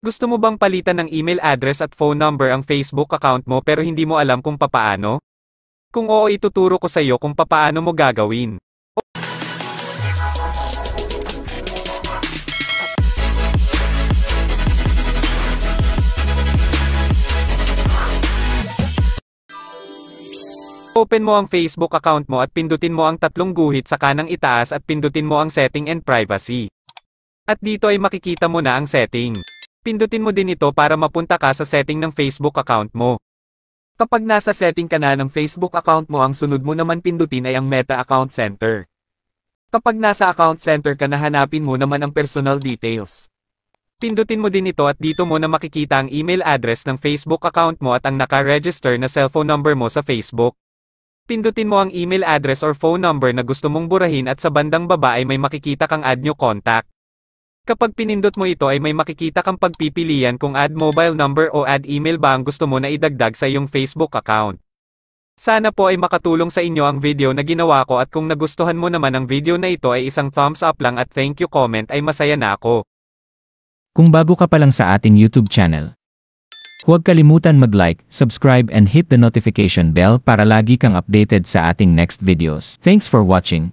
Gusto mo bang palitan ng email address at phone number ang Facebook account mo pero hindi mo alam kung papaano? Kung oo, ituturo ko sa iyo kung papaano mo gagawin. Open mo ang Facebook account mo at pindutin mo ang tatlong guhit sa kanang itaas at pindutin mo ang Setting and Privacy. At dito ay makikita mo na ang setting. Pindutin mo din ito para mapunta ka sa setting ng Facebook account mo. Kapag nasa setting ka na ng Facebook account mo, ang sunod mo naman pindutin ay ang Meta Account Center. Kapag nasa Account Center ka na, hanapin mo naman ang Personal Details. Pindutin mo din ito at dito mo na makikita ang email address ng Facebook account mo at ang naka-register na cellphone number mo sa Facebook. Pindutin mo ang email address or phone number na gusto mong burahin at sa bandang baba ay may makikita kang Add New Contact. Kapag pinindot mo ito ay may makikita kang pagpipilian kung add mobile number o add email ba ang gusto mo na idagdag sa iyong Facebook account. Sana po ay makatulong sa inyo ang video na ginawa ko at kung nagustuhan mo naman ang video na ito ay isang thumbs up lang at thank you comment ay masaya na ako. Kung bago ka pa lang sa ating YouTube channel, huwag kalimutan mag-like, subscribe and hit the notification bell para lagi kang updated sa ating next videos. Thanks for watching.